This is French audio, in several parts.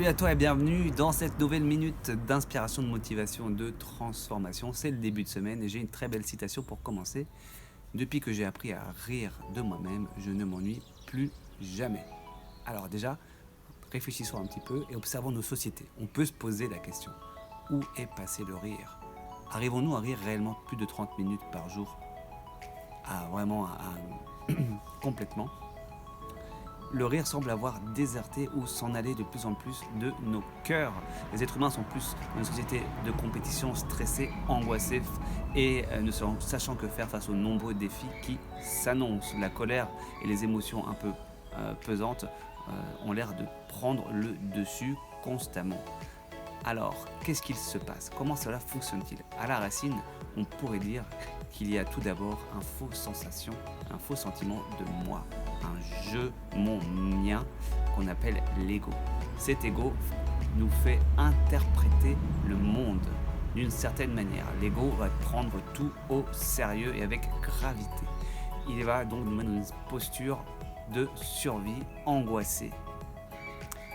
Salut à toi et bienvenue dans cette nouvelle minute d'inspiration, de motivation, de transformation. C'est le début de semaine et j'ai une très belle citation pour commencer. Depuis que j'ai appris à rire de moi-même, je ne m'ennuie plus jamais. Alors déjà, réfléchissons un petit peu et observons nos sociétés. On peut se poser la question, où est passé le rire? Arrivons-nous à rire réellement plus de 30 minutes par jour? Complètement. Le rire semble avoir déserté ou s'en aller de plus en plus de nos cœurs. Les êtres humains sont plus dans une société de compétition, stressés, angoissés et ne sachant que faire face aux nombreux défis qui s'annoncent. La colère et les émotions un peu pesantes ont l'air de prendre le dessus constamment. Alors, qu'est-ce qu'il se passe? Comment cela fonctionne-t-il? À la racine, on pourrait dire qu'il y a tout d'abord un faux sentiment de moi, un je, mon, mien, qu'on appelle l'ego. Cet ego nous fait interpréter le monde d'une certaine manière. L'ego va prendre tout au sérieux et avec gravité. Il va donc nous mettre dans une posture de survie angoissée.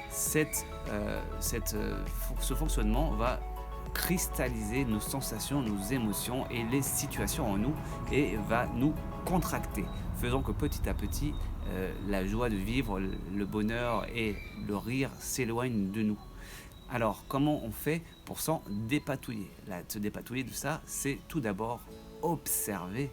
Ce fonctionnement va cristalliser nos sensations, nos émotions et les situations en nous et va nous contracter, faisant que petit à petit, la joie de vivre, le bonheur et le rire s'éloignent de nous. Alors, comment on fait pour s'en dépatouiller? Se dépatouiller de ça, c'est tout d'abord observer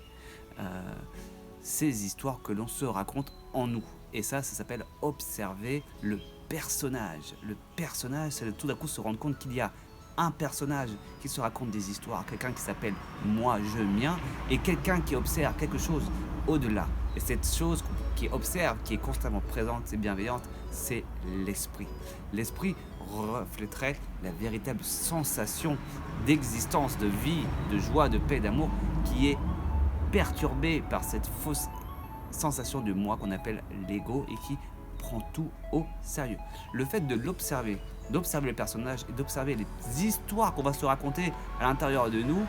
ces histoires que l'on se raconte en nous. Et ça s'appelle observer le personnage. Le personnage, c'est de tout d'un coup se rendre compte qu'il y a un personnage qui se raconte des histoires, quelqu'un qui s'appelle moi, je, mien, et quelqu'un qui observe quelque chose au-delà. Et cette chose qui observe, qui est constamment présente et bienveillante, c'est l'esprit. L'esprit reflèterait la véritable sensation d'existence, de vie, de joie, de paix, d'amour, qui est perturbée par cette fausse sensation de moi qu'on appelle l'ego et qui prend tout au sérieux. Le fait de l'observer, d'observer le personnage et d'observer les histoires qu'on va se raconter à l'intérieur de nous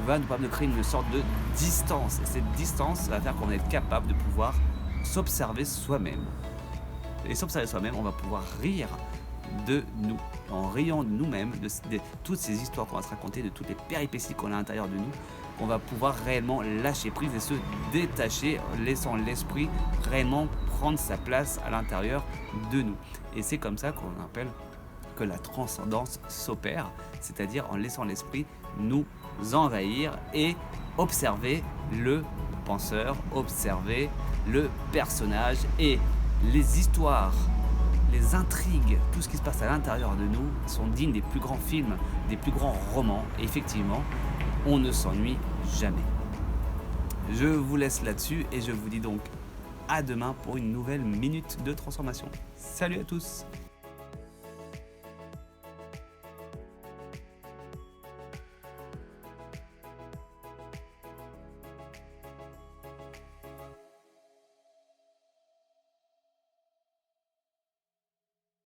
va nous permettre de créer une sorte de distance. Et cette distance va faire qu'on va être capable de pouvoir s'observer soi-même. Et s'observer soi-même, on va pouvoir rire de nous. En riant de nous-mêmes, de toutes ces histoires qu'on va se raconter, de toutes les péripéties qu'on a à l'intérieur de nous, on va pouvoir réellement lâcher prise et se détacher, laissant l'esprit réellement prendre sa place à l'intérieur de nous. Et c'est comme ça qu'on appelle que la transcendance s'opère, c'est-à-dire en laissant l'esprit nous envahir et observer le penseur, observer le personnage et les histoires, les intrigues, tout ce qui se passe à l'intérieur de nous sont dignes des plus grands films, des plus grands romans. Et effectivement, on ne s'ennuie jamais. Je vous laisse là-dessus et je vous dis donc à demain pour une nouvelle minute de transformation. Salut à tous!